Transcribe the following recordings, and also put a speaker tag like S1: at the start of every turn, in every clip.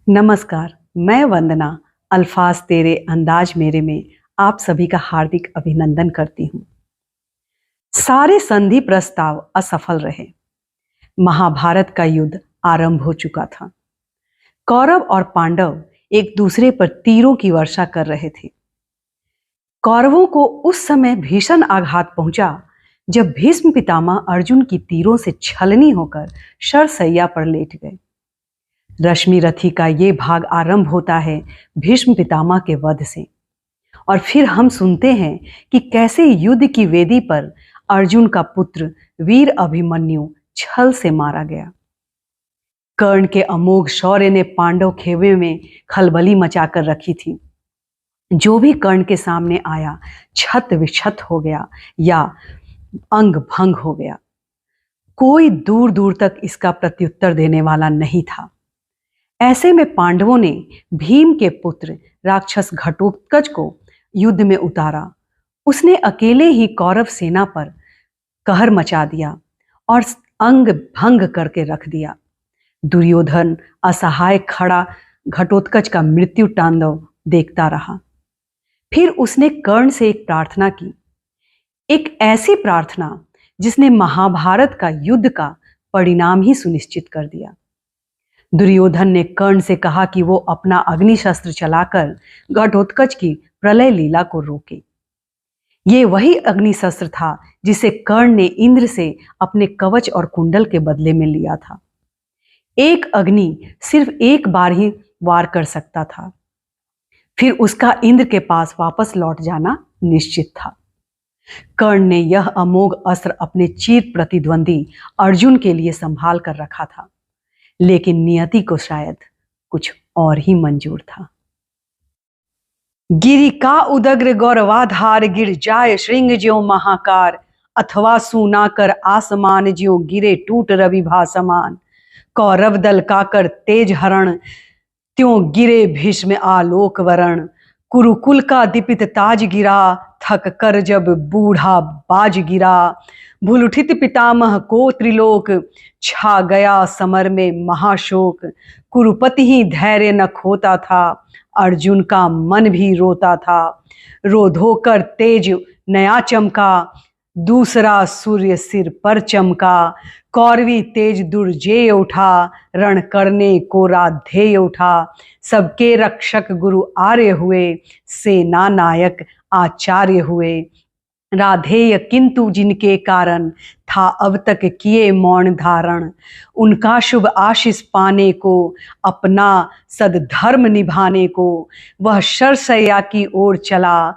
S1: नमस्कार। मैं वंदना अल्फाज तेरे अंदाज मेरे में आप सभी का हार्दिक अभिनंदन करती हूँ। सारे संधि प्रस्ताव असफल रहे। महाभारत का युद्ध आरंभ हो चुका था। कौरव और पांडव एक दूसरे पर तीरों की वर्षा कर रहे थे। कौरवों को उस समय भीषण आघात पहुंचा जब भीष्म पितामह अर्जुन की तीरों से छलनी होकर शरशैया पर लेट गए। रश्मि रथी का ये भाग आरंभ होता है भीष्म पितामह के वध से, और फिर हम सुनते हैं कि कैसे युद्ध की वेदी पर अर्जुन का पुत्र वीर अभिमन्यु छल से मारा गया। कर्ण के अमोघ शौर्य ने पांडव खेमे में खलबली मचाकर रखी थी। जो भी कर्ण के सामने आया छत विक्षत हो गया या अंग भंग हो गया। कोई दूर दूर तक इसका प्रत्युत्तर देने वाला नहीं था। ऐसे में पांडवों ने भीम के पुत्र राक्षस घटोत्कच को युद्ध में उतारा। उसने अकेले ही कौरव सेना पर कहर मचा दिया और अंग भंग करके रख दिया। दुर्योधन असहाय खड़ा घटोत्कच का मृत्यु तांडव देखता रहा। फिर उसने कर्ण से एक प्रार्थना की, एक ऐसी प्रार्थना जिसने महाभारत का युद्ध का परिणाम ही सुनिश्चित कर दिया। दुर्योधन ने कर्ण से कहा कि वो अपना अग्निशस्त्र चलाकर घटोत्कच की प्रलय लीला को रोके। ये वही अग्निशस्त्र था जिसे कर्ण ने इंद्र से अपने कवच और कुंडल के बदले में लिया था। एक अग्नि सिर्फ एक बार ही वार कर सकता था, फिर उसका इंद्र के पास वापस लौट जाना निश्चित था। कर्ण ने यह अमोघ अस्त्र अपने चिर प्रतिद्वंदी अर्जुन के लिए संभाल कर रखा था, लेकिन नियति को शायद कुछ और ही मंजूर था। गिरि का उदग्र गौरवाधार गिर जाय श्रृंग ज्यों महाकार, अथवा सूना कर आसमान ज्यों गिरे टूट रवि भासमान। कौरव दल का कर तेज हरण त्यों गिरे भीष्म आलोक वरण। कुरुकुल का दीपित ताज गिरा थक कर जब बूढ़ा बाज गिरा। भूलुठित पितामह को त्रिलोक छा गया समर में महाशोक। कुरुपति ही धैर्य न खोता था अर्जुन का मन भी रोता था। रोधो कर तेज नया चमका दूसरा सूर्य सिर पर चमका। कौरवी तेज दुर्जेय उठा रण करने को राधेय उठा। सबके रक्षक गुरु आर्य हुए सेना नायक आचार्य हुए। राधेय किंतु जिनके कारण था अब तक किए मौन धारण। उनका शुभ आशीष पाने को अपना सदधर्म निभाने को वह शरशैया की ओर चला।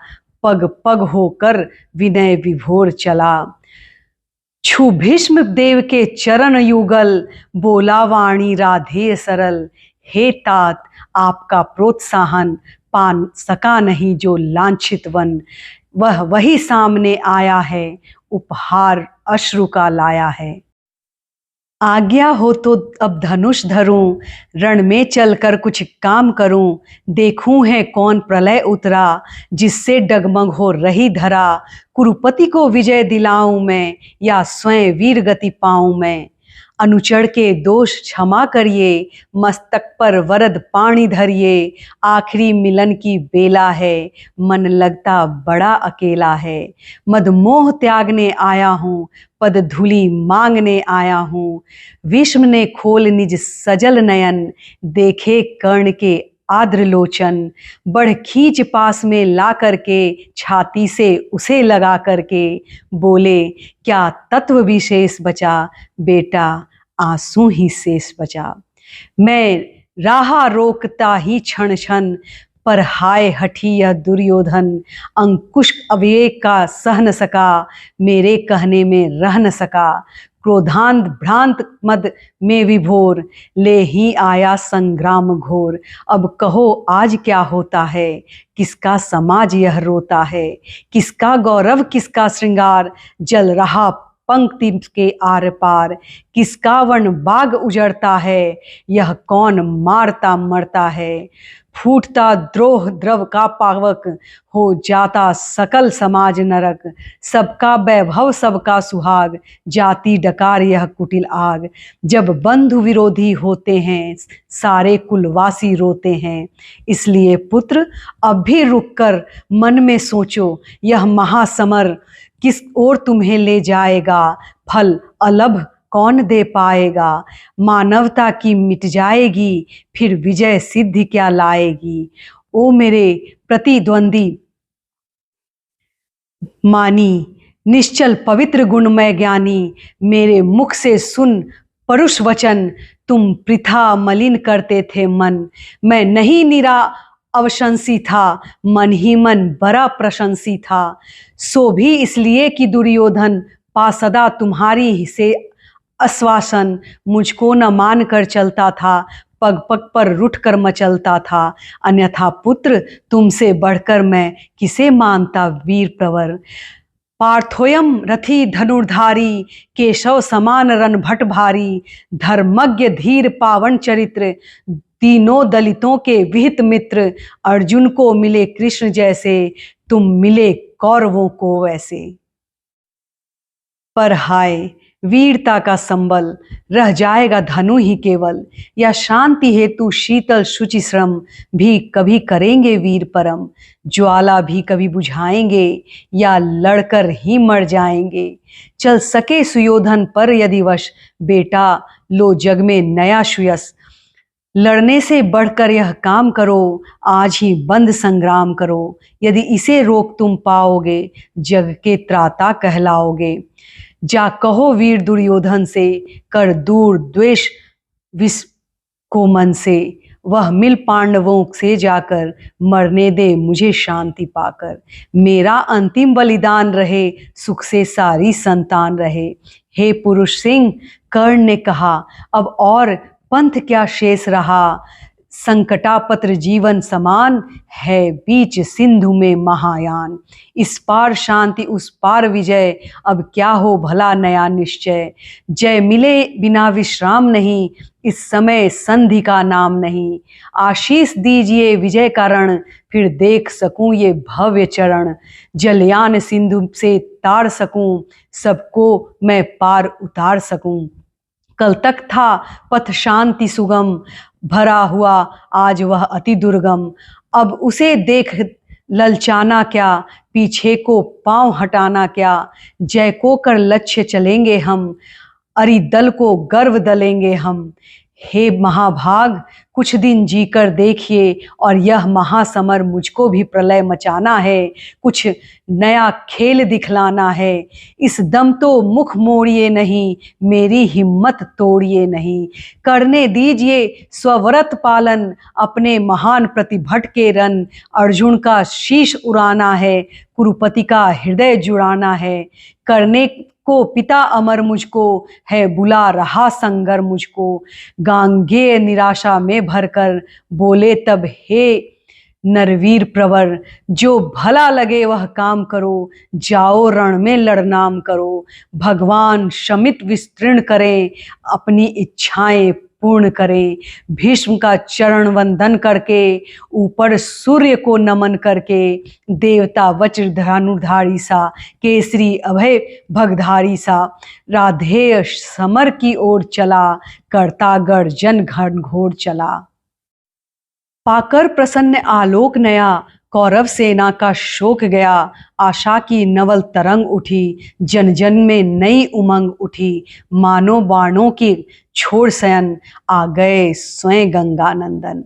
S1: पग पग होकर विनय विभोर चला। छू भीष्म देव के चरण युगल बोला वाणी राधेय सरल। हे तात आपका प्रोत्साहन पा सका नहीं जो लांछित वन। वह वही सामने आया है उपहार अश्रु का लाया है। आज्ञा हो तो अब धनुष धरूं रण में चलकर कुछ काम करूं। देखूं है कौन प्रलय उतरा जिससे डगमग हो रही धरा। कुरुपति को विजय दिलाऊं मैं या स्वयं वीर गति पाऊं मैं। अनुचर के दोष क्षमा करिए मस्तक पर वरद पाणी धरिए। आखिरी मिलन की बेला है मन लगता बड़ा अकेला है। मदमोह त्यागने आया हूँ पद धूलि मांगने आया हूँ। विष्णु ने खोल निज सजल नयन देखे कर्ण के आद्र लोचन। बढ़ खींच पास में ला करके छाती से उसे लगा करके बोले क्या तत्व विशेष बचा बेटा आंसू ही शेष बचा। मैं राह रोकता ही क्षण क्षण पर हाय हठी यह दुर्योधन। अंकुश अविवेक का सह न सका मेरे कहने में रह न सका। क्रोधांत भ्रांत मद में विभोर ले ही आया संग्राम घोर। अब कहो आज क्या होता है किसका समाज यह रोता है। किसका गौरव किसका श्रृंगार जल रहा पंक्ति के आर पार। किसका वन बाग उजड़ता है यह कौन मारता मरता है। फूटता द्रोह द्रव का पावक, हो जाता सकल समाज नरक। सबका वैभव सबका सुहाग, जाति डकार यह कुटिल आग। जब बंधु विरोधी होते हैं, सारे कुलवासी रोते हैं। इसलिए पुत्र अब भी रुक कर मन में सोचो, यह महासमर किस ओर तुम्हें ले जाएगा। फल अलभ कौन दे पाएगा, मानवता की मिट जाएगी, फिर विजय सिद्धि क्या लाएगी। ओ मेरे प्रतिद्वंदी मानी, निश्चल पवित्र गुणमय ज्ञानी, मेरे मुख से सुन परुष वचन। तुम पृथा मलिन करते थे मन, मैं नहीं निरा अवशंसी था, मन ही मन बड़ा प्रशंसी था। सो भी इसलिए कि दुर्योधन पा सदा तुम्हारी से आश्वासन, मुझको न मान कर चलता था, पग पग पर रुठ कर मचलता था। अन्यथा पुत्र तुमसे बढ़कर मैं किसे मानता वीर प्रवर। पार्थोयम रथी धनुर्धारी, केशव समान रणभट भारी। धर्मज्ञ धीर पावन चरित्र, तीनों दलितों के विहित मित्र। अर्जुन को मिले कृष्ण जैसे, तुम मिले कौरवों को वैसे। पर हाय वीरता का संबल, रह जाएगा धनु ही केवल। या शांति हेतु शीतल शुचि श्रम, भी कभी करेंगे वीर परम। ज्वाला भी कभी बुझाएंगे, या लड़कर ही मर जाएंगे। चल सके सुयोधन पर यदि वश, बेटा लो जग में नया सुयस। लड़ने से बढ़कर यह काम करो, आज ही बंद संग्राम करो। यदि इसे रोक तुम पाओगे, जग के त्राता कहलाओगे। जा कहो वीर दुर्योधन से, कर दूर द्वेष विष को मन से। वह मिल पांडवों से जाकर, मरने दे मुझे शांति पाकर। मेरा अंतिम बलिदान रहे, सुख से सारी संतान रहे। हे पुरुष सिंह कर्ण ने कहा, अब और पंथ क्या शेष रहा। संकटापत्र जीवन समान, है बीच सिंधु में महायान। इस पार शांति उस पार विजय, अब क्या हो भला नया निश्चय। जय मिले बिना विश्राम नहीं, इस समय संधि का नाम नहीं। आशीष दीजिए विजय का रण, फिर देख सकूं ये भव्य चरण। जलयान सिंधु से तार सकूं, सबको मैं पार उतार सकूं। कल तक था पथ शांति सुगम, भरा हुआ आज वह अति दुर्गम। अब उसे देख ललचाना क्या, पीछे को पांव हटाना क्या। जय को कर लक्ष्य चलेंगे हम, अरिदल को गर्व दलेंगे हम। हे महाभाग कुछ दिन जीकर देखिए, और यह महासमर मुझको भी प्रलय मचाना है। कुछ नया खेल दिखलाना है, इस दम तो मुख मोड़िए नहीं, मेरी हिम्मत तोड़िए नहीं। करने दीजिए स्वव्रत पालन, अपने महान प्रतिभट के रन। अर्जुन का शीश उड़ाना है, कुरुपति का हृदय जुड़ाना है। करने को पिता अमर मुझको है, बुला रहा संगर मुझको। गांगेय निराशा में भरकर बोले तब, हे नरवीर प्रवर। जो भला लगे वह काम करो, जाओ रण में लड़नाम करो। भगवान शमित विस्तीर्ण करें, अपनी इच्छाएं पूर्ण करें। भीष्म का चरण वंदन करके, ऊपर सूर्य को नमन करके। देवता वज्र धनुर्धारी सा, केसरी अभय भगधारी सा। राधेय समर की ओर चला, करता गर्जन घनघोर चला। पाकर प्रसन्न आलोक नया, कौरव सेना का शोक गया। आशा की नवल तरंग उठी, जन जन में नई उमंग उठी। मानो बाणों की छोड़ शयन, आ गए स्वयं गंगानंदन।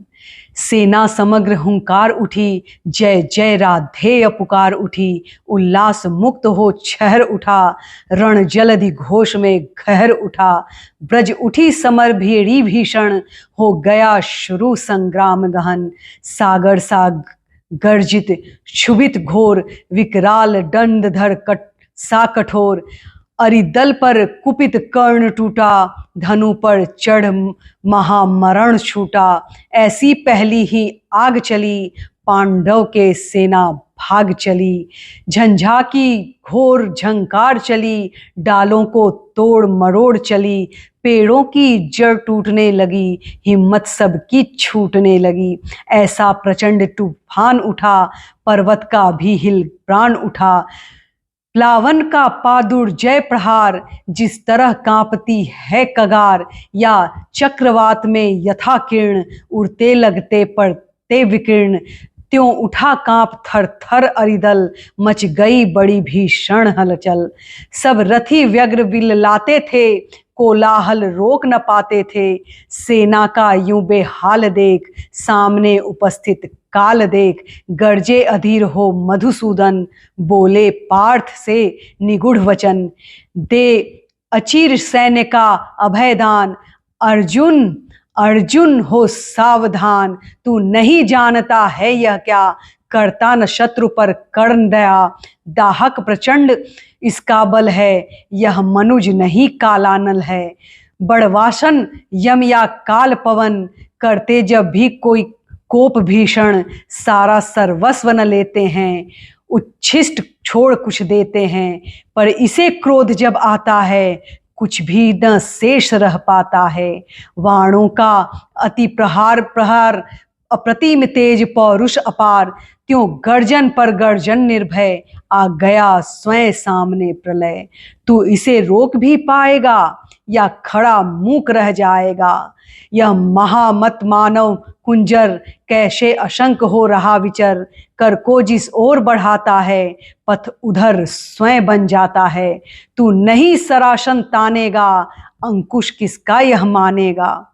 S1: सेना समग्र हुंकार उठी, जय जय राधेय पुकार उठी। उल्लास मुक्त हो छहर उठा, रण जलधि घोष में कहर उठा। ब्रज उठी समर भेड़ी भीषण, हो गया शुरू संग्राम गहन। सागर सा गर्जित क्षुभित घोर, विकराल दंडधर सा कठोर। अरिदल पर कुपित कर्ण टूटा, धनु पर चढ़ महामरण छूटा। ऐसी पहली ही आग चली, पांडव के सेना भाग चली। झंझा की घोर झंकार चली, डालों को तोड़ मरोड़ चली, पेड़ों की जड़ टूटने लगी, हिम्मत सबकी छूटने लगी। ऐसा प्रचंड तूफान उठा, पर्वत का भी हिल प्राण उठा। प्लावन का पादुर्जय प्रहार, जिस तरह कांपती है कगार, या चक्रवात में यथा किरण, उड़ते लगते पड़ते विकीर्ण। त्यों उठा कांप थर थर अरिदल, मच गई बड़ी भीषण हलचल। सब रथी व्यग्र विललाते थे, कोलाहल रोक न पाते थे। सेना का यूं बेहाल देख, सामने उपस्थित काल देख। गर्जे अधीर हो मधुसूदन, बोले पार्थ से निगूढ़ वचन। दे अचिर सैन्य का अभयदान, अर्जुन अर्जुन हो सावधान। तू नहीं जानता है यह क्या, करता न शत्रु पर कर्ण दया। दाहक प्रचंड इसका बल है, यह मनुज नहीं कालानल है। बड़वासन यम या काल पवन, करते जब भी कोई कोप भीषण। सारा सर्वस्व न लेते हैं, उच्छिष्ट छोड़ कुछ देते हैं। पर इसे क्रोध जब आता है, कुछ भी न शेष रह पाता है। वाणों का अति प्रहार प्रहार, अप्रतिम तेज पौरुष अपार। त्यों गर्जन पर गर्जन निर्भय, आ गया स्वयं सामने प्रलय। तू इसे रोक भी पाएगा, या खड़ा मूक रह जाएगा। यह महामत मानव कुंजर, कैसे अशंक हो रहा विचर। कर को जिस ओर बढ़ाता है, पथ उधर स्वयं बन जाता है। तू नहीं सरासन तानेगा, अंकुश किसका यह मानेगा।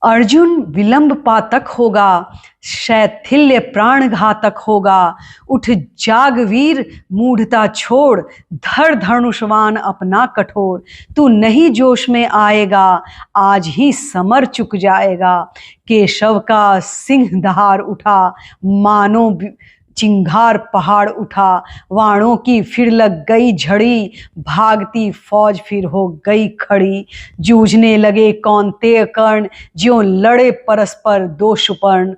S1: अर्जुन विलंब पातक होगा, शैथिल्य प्राण घातक होगा। उठ जाग वीर मूढ़ता छोड़, धर धनुषवान अपना कठोर। तू नहीं जोश में आएगा, आज ही समर चुक जाएगा। केशव का सिंह दहाड़ उठा, मानो चिंगार पहाड़ उठा। वाणों की फिर लग गई झड़ी, भागती फौज फिर हो गई खड़ी। जूझने लगे कौन्तेय कर्ण, ज्यों लड़े परस्पर दो सुपर्ण।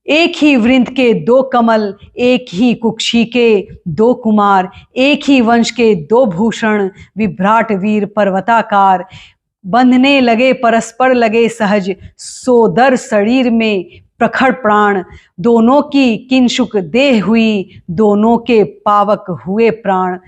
S1: एक ही वृंद के दो कमल, एक ही कुक्षी के दो कुमार। एक ही वंश के दो भूषण, विभ्राट वीर पर्वताकार। बंधने लगे परस्पर लगे सहज, सोदर शरीर में प्रखर प्राण। दोनों की किंशुक देह हुई, दोनों के पावक हुए प्राण।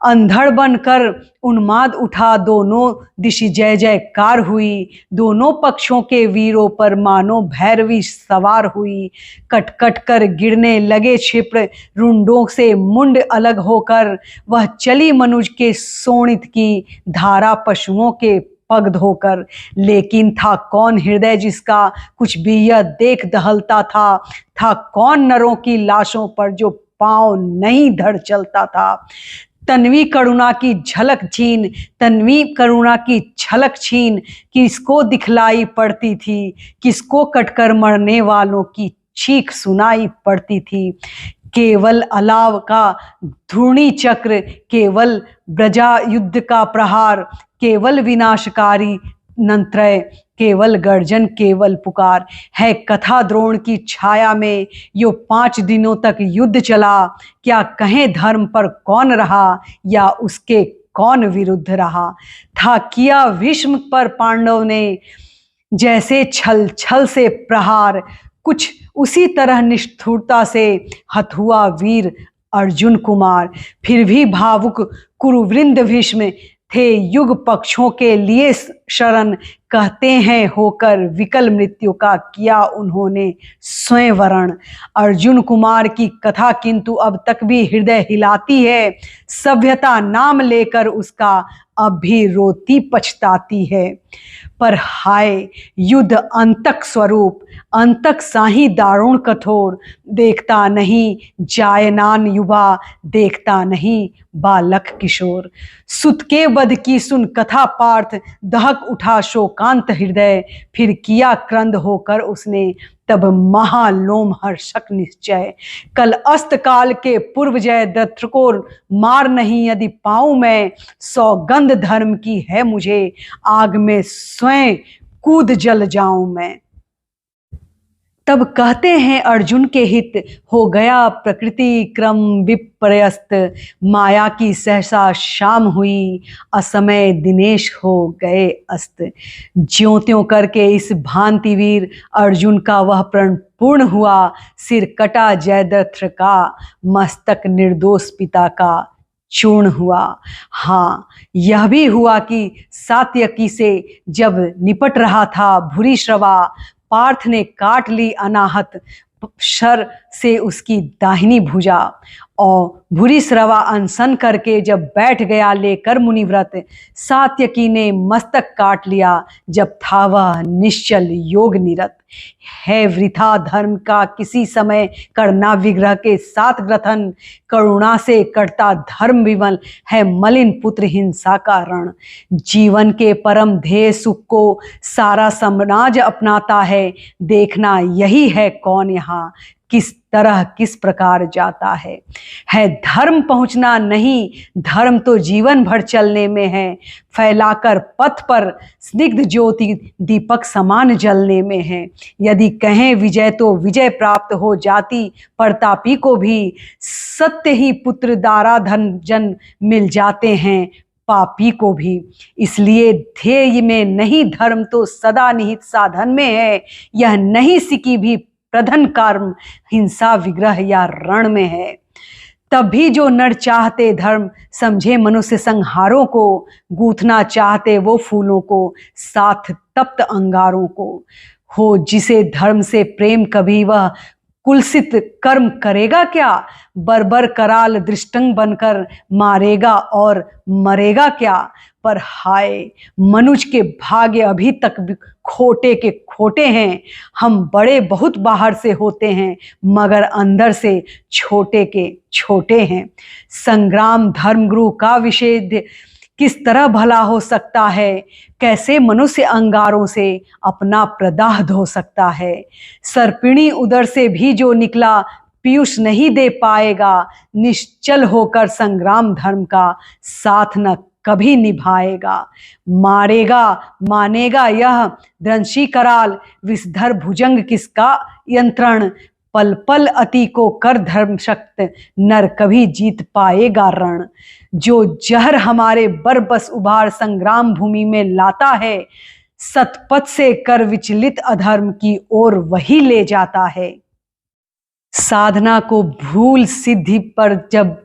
S1: अंधड़ बनकर उन्माद उठा, दोनों दिशि जय जयकार हुई। दोनों पक्षों के वीरों पर मानो भैरवी सवार हुई। कट कट कर गिरने लगे क्षिप्र, रुंडों से मुंड अलग होकर। वह चली मनुज के शोणित की धारा, पशुओं के पग धोकर। लेकिन था कौन हृदय जिसका कुछ भी यह देख दहलता था कौन नरों की लाशों पर जो पांव नहीं धड़ चलता था। तन्वी करुणा की झलक छीन, तन्वी करुणा की झलक छीन। किसको दिखलाई पड़ती थी, किसको कटकर मरने वालों की चीख सुनाई पड़ती थी। केवल अलाव का धूर्णी चक्र, केवल ब्रजा युद्ध का प्रहार। केवल विनाशकारी नंत्रय, केवल गर्जन केवल पुकार। है कथा द्रोण की छाया में, यो 5 दिनों तक युद्ध चला। क्या कहें धर्म पर कौन रहा, या उसके कौन विरुद्ध रहा। था किया भीष्म पर पांडव ने, जैसे छल छल से प्रहार। कुछ उसी तरह निष्ठुरता से हथुआ वीर अर्जुन कुमार। फिर भी भावुक कुरुवृंद भीष्म थे युग पक्षों के लिए शरण। कहते हैं होकर विकल मृत्यु का किया उन्होंने स्वयं वरण। अर्जुन कुमार की कथा किंतु अब तक भी हृदय हिलाती है। सभ्यता नाम लेकर उसका अब भी रोती पछताती है। पर हाय युद्ध अंतक स्वरूप, अंतक साही दारुण कठोर। देखता नहीं जायनान युवा, देखता नहीं बालक किशोर। सुत के वध की सुन कथा पार्थ, दहक उठा शोकांत हृदय। फिर किया क्रंद होकर उसने, तब महालोम हर्षक निश्चय। कल अस्त काल के पूर्व जयद्रथ को मार नहीं यदि पाऊं मैं। सौगंध धर्म की है मुझे, आग में स्वयं कूद जल जाऊं मैं। तब कहते हैं अर्जुन के हित, हो गया प्रकृति क्रम विपर्यस्त, माया की सहसा शाम हुई, असमय दिनेश हो गए अस्त। ज्यों त्यों करके इस भांति वीर अर्जुन का वह प्रण पूर्ण हुआ, सिर कटा जयद्रथ का, मस्तक निर्दोष पिता का चूर्ण हुआ। हाँ, यह भी हुआ कि सात्यकी से जब निपट रहा था भूरिश्रवा, पार्थ ने काट ली अनाहत शर से उसकी दाहिनी भुजा, और भूरिश्रवा अनशन करके जब बैठ गया लेकर मुनिव्रत, सात्यकी ने मस्तक काट लिया जब था वह निश्चल योग निरत। है वृथा धर्म का किसी समय करना विग्रह के साथ ग्रथन, करुणा से कटता धर्म विमल है मलिन पुत्र हिंसा का रण। जीवन के परम ध्येय सुख को सारा समाज अपनाता है, देखना यही है कौन यहाँ किस तरह किस प्रकार जाता है धर्म पहुंचना नहीं, धर्म तो जीवन भर चलने में है, फैलाकर पथ पर स्निग्ध ज्योति दीपक समान जलने में है। यदि कहें विजय तो विजय प्राप्त हो जाती प्रतापी को भी, सत्य ही पुत्र दारा धन जन मिल जाते हैं पापी को भी। इसलिए ध्येय में नहीं धर्म तो सदा निहित साधन में है, यह नहीं सिकी भी प्रधन कर्म हिंसा विग्रह या रण में है। तब भी जो नर चाहते धर्म समझे मनुष्य संहारों को, गूंथना चाहते वो फूलों को साथ तप्त अंगारों को। हो जिसे धर्म से प्रेम कभी वह कुलसित कर्म करेगा क्या, बर्बर कराल दृष्टंग बनकर मारेगा और मरेगा क्या। पर हाय मनुज के भाग्य अभी तक खोटे के खोटे हैं, हम बड़े बहुत बाहर से होते हैं मगर अंदर से छोटे के छोटे हैं। संग्राम धर्मगुरु का विषेद किस तरह भला हो सकता है, कैसे मनुष्य अंगारों से अपना प्रदाह धो सकता है। सर्पिणी उदर से भी जो निकला पीयूष नहीं दे पाएगा, निश्चल होकर संग्राम धर्म का साथ न कभी निभाएगा। मारेगा मानेगा यह द्रंशी कराल, विषधर भुजंग किसका यंत्रण, पल पल अति को कर धर्म शक्त, नर कभी जीत पाएगा रण। जो जहर हमारे बरबस उभार संग्राम भूमि में लाता है, सतपथ से कर विचलित अधर्म की ओर वही ले जाता है। साधना को भूल सिद्धि पर जब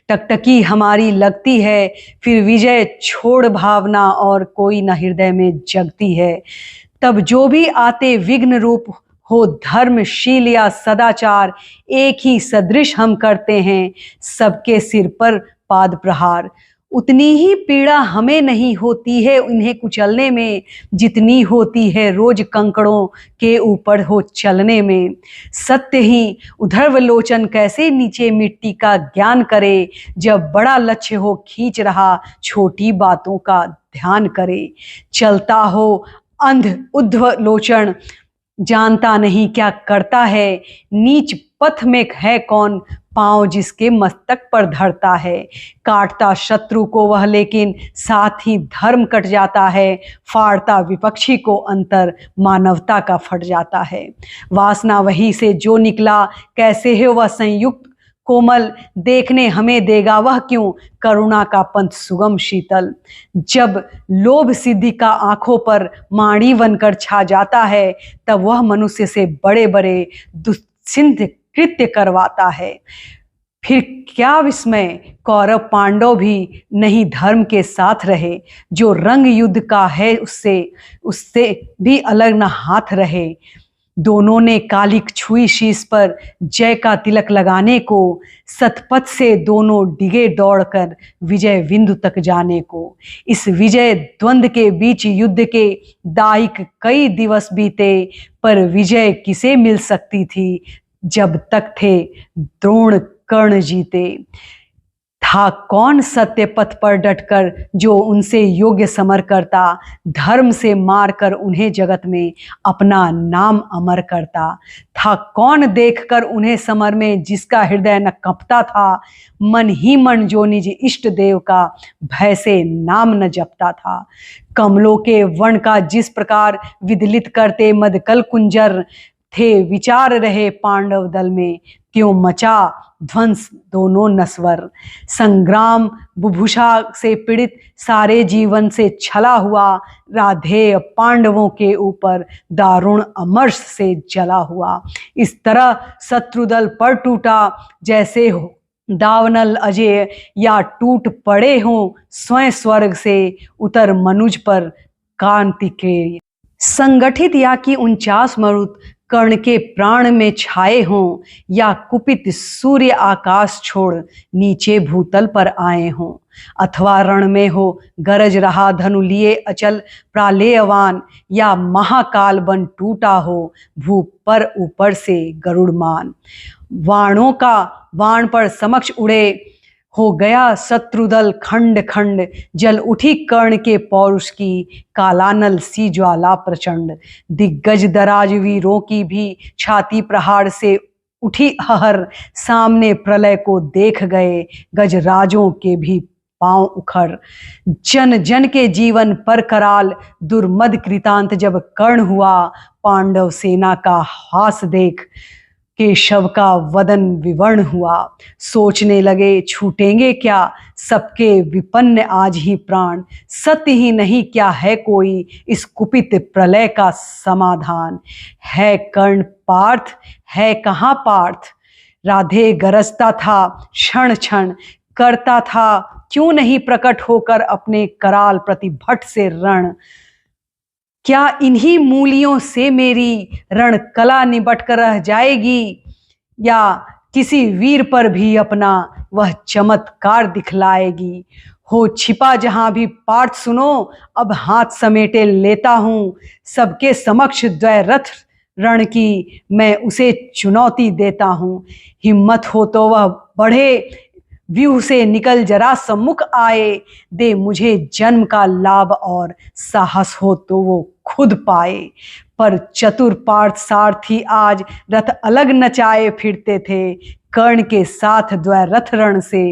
S1: टकटकी हमारी लगती है, फिर विजय छोड़ भावना और कोई न हृदय में जगती है। तब जो भी आते विघ्न रूप हो धर्मशील या सदाचार, एक ही सदृश हम करते हैं सबके सिर पर पाद प्रहार। उतनी ही पीड़ा हमें नहीं होती है उन्हें कुचलने में, जितनी होती है रोज कंकड़ों के ऊपर हो चलने में। सत्य ही उधर्वलोचन कैसे नीचे मिट्टी का ज्ञान करे, जब बड़ा लक्ष्य हो खींच रहा छोटी बातों का ध्यान करे। चलता हो अंध उद्धवलोचन, जानता नहीं क्या करता है, नीच पथ में है कौन पांव जिसके मस्तक पर धरता है। काटता शत्रु को वह लेकिन साथ ही धर्म कट जाता है, फाड़ता विपक्षी को अंतर मानवता का फट जाता है। वासना वही से जो निकला, कैसे है वह संयुक्त कोमल, देखने हमें देगा वह क्यों करुणा का पंथ सुगम शीतल। जब लोभ सिद्धि का आंखों पर माड़ी बनकर छा जाता है, तब वह मनुष्य से बड़े बड़े दुश्चिंत कृत्य करवाता है। फिर क्या विस्मय कौरव पांडव भी नहीं धर्म के साथ रहे, जो रंग युद्ध का है उससे भी अलग न हाथ रहे। दोनों ने कालिक छुई शीश पर जय का तिलक लगाने को, सतपथ से दोनों डिगे दौड़कर विजय बिंदु तक जाने को। इस विजय द्वंद्व के बीच युद्ध के दायिक कई दिवस बीते, पर विजय किसे मिल सकती थी जब तक थे द्रोण कर्ण जीते। था कौन सत्य पथ पर डटकर जो उनसे योग्य समर करता, धर्म से मारकर उन्हें जगत में अपना नाम अमर करता। था कौन देखकर उन्हें समर में जिसका हृदय न कंपता था, मन ही मन जो निज इष्ट देव का भय से नाम न जपता था। कमलों के वर्ण का जिस प्रकार विदलित करते मदकल कुंजर, थे विचार रहे पांडव दल में, त्यों मचा ध्वंस दोनों नस्वर। संग्राम बुभुषा से पीड़ित सारे जीवन से छला हुआ, राधेय पांडवों के ऊपर दारुण अमर्ष से जला हुआ। इस तरह शत्रुदल पर टूटा जैसे हो दावनल अजय, या टूट पड़े हों स्वयं स्वर्ग से उतर मनुज पर कांति के। संगठित या कि 49 मरुत कर्ण के प्राण में छाए हों, या कुपित सूर्य आकाश छोड़ नीचे भूतल पर आए हों, अथवा रण में हो गरज रहा धनु लिए अचल प्रालेयवान, या महाकाल बन टूटा हो भू पर ऊपर से गरुड़मान। वाणों का वाण पर समक्ष उड़े हो गया शत्रुदल खंड खंड, जल उठी कर्ण के पौरुष की कालानल सी ज्वाला प्रचंड। दिग्गज दराज वीरों की भी छाती प्रहार से उठी हहर, सामने प्रलय को देख गए गजराजों के भी पांव उखड़। जन जन के जीवन पर कराल दुर्मद कृतांत जब कर्ण हुआ, पांडव सेना का हास देख केशव का वदन विवर्ण हुआ। सोचने लगे छूटेंगे क्या सबके विपन्न आज ही प्राण, सत्य ही नहीं क्या है कोई इस कुपित प्रलय का समाधान। है कर्ण पार्थ है कहाँ पार्थ, राधे गरजता था क्षण क्षण, करता था क्यों नहीं प्रकट होकर अपने कराल प्रतिभट से रण। क्या इन्हीं मूलियों से मेरी रण कला निबट कर रह जाएगी, या किसी वीर पर भी अपना वह चमत्कार दिखलाएगी। हो छिपा जहां भी पार्थ सुनो, अब हाथ समेटे लेता हूं सबके समक्ष द्वैरथ रण की मैं उसे चुनौती देता हूं। हिम्मत हो तो वह बढ़े व्यूह से निकल जरा सम्मुख आए, दे मुझे जन्म का लाभ और साहस हो तो वो खुद पाए। पर चतुर पार्थ सारथी आज रथ अलग नचाए फिरते थे, कर्ण के साथ द्वैरथ रण से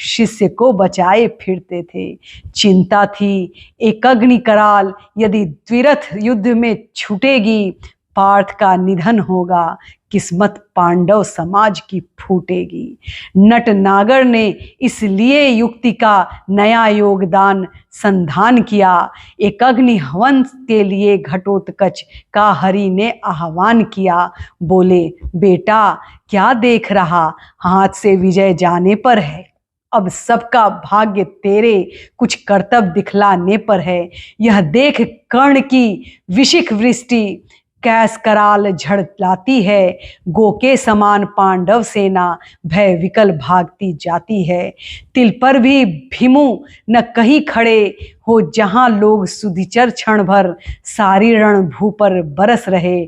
S1: शिष्य को बचाए फिरते थे। चिंता थी एक अग्नि कराल, यदि द्विरथ युद्ध में छूटेगी, पार्थ का निधन होगा किस्मत पांडव समाज की फूटेगी। नट नागर ने इसलिए युक्ति का नया योगदान संधान किया, एक अग्नि हवन के लिए घटोत्कच का हरि ने आह्वान किया। बोले बेटा क्या देख रहा, हाथ से विजय जाने पर है, अब सबका भाग्य तेरे कुछ कर्तव्य दिखलाने पर है। यह देख कर्ण की विशिख वृष्टि कैस कराल झड़लाती है, गो के समान पांडव सेना भय विकल भागती जाती है। तिल पर भी भीमु न कहीं खड़े हो, जहां लोग सुधिचर क्षण भर सारी रणभू पर बरस रहे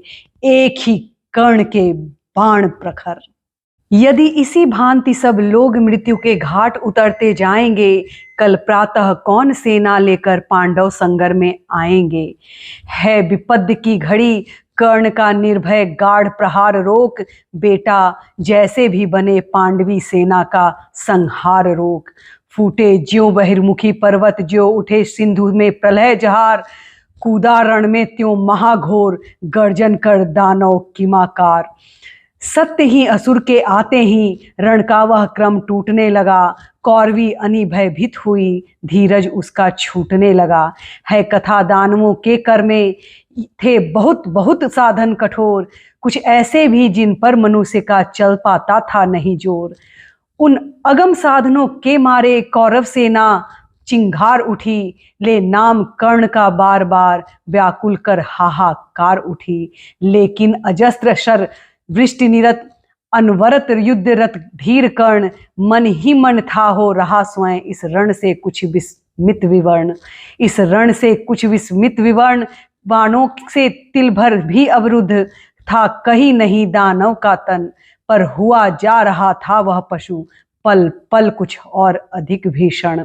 S1: एक ही कर्ण के बाण प्रखर। यदि इसी भांति सब लोग मृत्यु के घाट उतरते जाएंगे, कल प्रातः कौन सेना लेकर पांडव संगर में आएंगे। है विपद की घड़ी कर्ण का निर्भय गाढ़ प्रहार रोक, बेटा जैसे भी बने पांडवी सेना का संहार रोक। फूटे ज्यों बहिर्मुखी पर्वत, ज्यों उठे सिंधु में प्रलय जहार, कूदा रण में त्यों महाघोर गर्जन कर दानव किमाकार। सत्य ही असुर के आते ही रण का वह क्रम टूटने लगा, कौरवी अनि भयभीत हुई धीरज उसका छूटने लगा। है कथा दानवों के कर में थे बहुत बहुत साधन कठोर, कुछ ऐसे भी जिन पर मनुष्य का चल पाता था नहीं जोर। उन अगम साधनों के मारे कौरव सेना चिंगार उठी, ले नाम कर्ण का बार बार व्याकुल कर हाहाकार उठी। लेकिन अजस्त्र शर वृष्टि निरत अनवरत युद्धरत धीर कर्ण, मन ही मन था हो रहा स्वयं इस रण से कुछ विस्मित विवर्ण। इस रण से कुछ विस्मित विवर्ण, बाणों से तिल भर भी अवरुद्ध था कहीं नहीं दानव का तन, पर हुआ जा रहा था वह पशु पल पल कुछ और अधिक भीषण।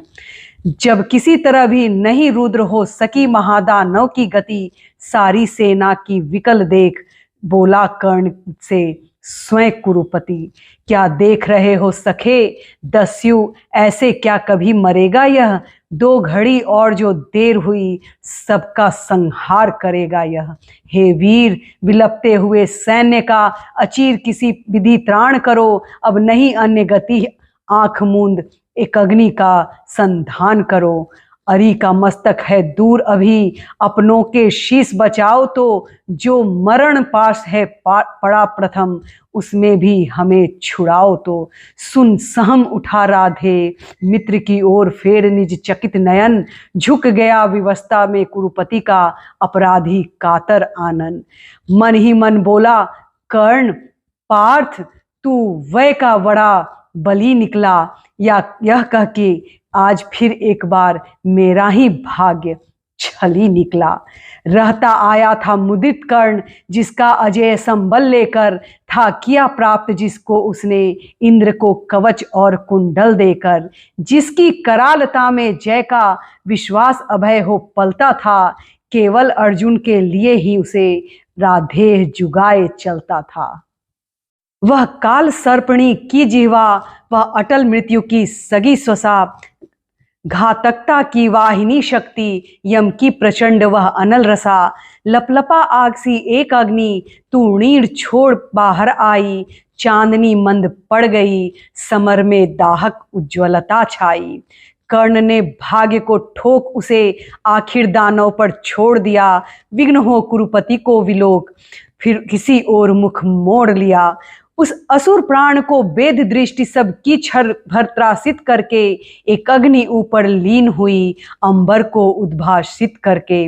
S1: जब किसी तरह भी नहीं रुद्र हो सकी महादानव की गति, सारी सेना की विकल देख बोला कर्ण से स्वयं कुरुपति। क्या देख रहे हो सखे दस्यु, ऐसे क्या कभी मरेगा यह? 2 घड़ी और जो देर हुई, सबका संहार करेगा यह। हे वीर, विलपते हुए सैन्य का अचीर किसी विधि त्राण करो, अब नहीं अन्य गति, आंख मूंद एक अग्नि का संधान करो। अरि का मस्तक है दूर अभी, अपनों के शीश बचाओ तो, जो मरण पास है पड़ा प्रथम, उसमें भी हमें छुड़ाओ तो। सुन सहम उठा राधे, मित्र की ओर फेर निज चकित नयन, झुक गया विवस्ता में कुरुपति का अपराधी कातर आनन। मन ही मन बोला कर्ण, पार्थ तू वै का बड़ा बली निकला, या यह कह के आज फिर एक बार मेरा ही भाग्य छली निकला। रहता आया था मुदित कर्ण, जिसका अजय संबल लेकर, था किया प्राप्त जिसको उसने इंद्र को कवच और कुंडल देकर। जिसकी करालता में जय का विश्वास अभय हो पलता था, केवल अर्जुन के लिए ही उसे राधेय जुगाए चलता था। वह काल सर्पणी की जिह्वा, वह अटल मृत्यु की सगी स्वसा, घातकता की वाहिनी शक्ति, यम की प्रचंड वह अनल रसा। लपलपा आग सी एक अग्नि, तूणीर छोड़ बाहर आई, चांदनी मंद पड़ गई, समर में दाहक उज्ज्वलता छाई। कर्ण ने भाग्य को ठोक उसे आखिर दानव पर छोड़ दिया, विघ्न हो कुरुपति को विलोक, फिर किसी ओर मुख मोड़ लिया। उस असुर प्राण को वेद दृष्टि सब की छर भर त्रासित करके, एक अग्नि ऊपर लीन हुई, अंबर को उद्भासित करके।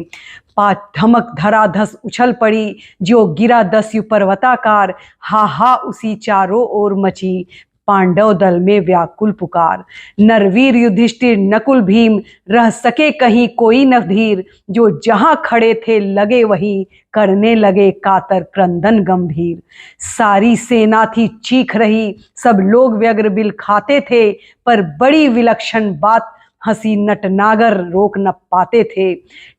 S1: धमक धराधस उछल पड़ी, जो गिरा दस्यु पर्वताकार, हा उसी चारों ओर मची, पांडव दल में व्याकुल पुकार। नरवीर युधिष्ठिर नकुल भीम, रह सके कहीं कोई न धीर, जो जहां खड़े थे लगे वहीं, करने लगे कातर क्रंदन गंभीर। सारी सेना थी चीख रही, सब लोग व्यग्र बिल खाते थे, पर बड़ी विलक्षण बात हंसी नटनागर रोक न पाते थे।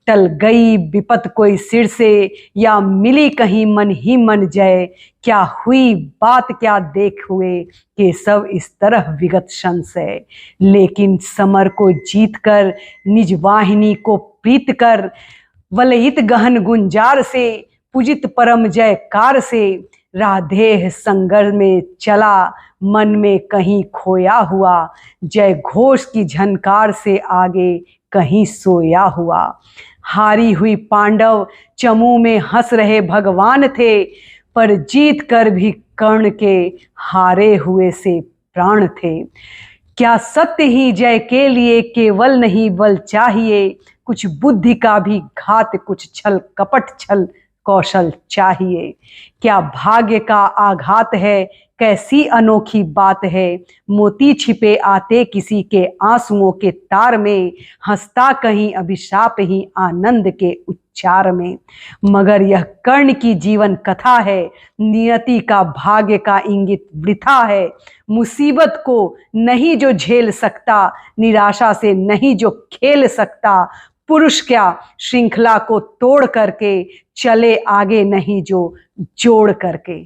S1: टल गई विपत कोई सिर से, या मिली कहीं मन ही मन जय, क्या हुई बात क्या देख हुए, कि सब इस तरह विगत संशय। लेकिन समर को जीत कर, निज वाहिनी को प्रीत कर, वलयित गहन गुंजार से, पूजित परम जयकार से, राधेय संगर में चला, मन में कहीं खोया हुआ, जय घोष की झनकार से आगे कहीं सोया हुआ। हारी हुई पांडव चमू में हंस रहे भगवान थे, पर जीत कर भी कर्ण के हारे हुए से प्राण थे। क्या सत्य ही जय के लिए केवल नहीं बल चाहिए, कुछ बुद्धि का भी घात, कुछ छल कपट छल कौशल चाहिए। क्या भाग्य का आघात है, कैसी अनोखी बात है, मोती छिपे आते किसी के आंसुओं के तार में, हंसता कहीं अभिशाप ही आनंद के उच्चार में। मगर यह कर्ण की जीवन कथा है, नियति का भाग्य का इंगित वृथा है। मुसीबत को नहीं जो झेल सकता, निराशा से नहीं जो खेल सकता, पुरुष क्या श्रृंखला को तोड़ करके चले आगे नहीं जो जोड़ करके।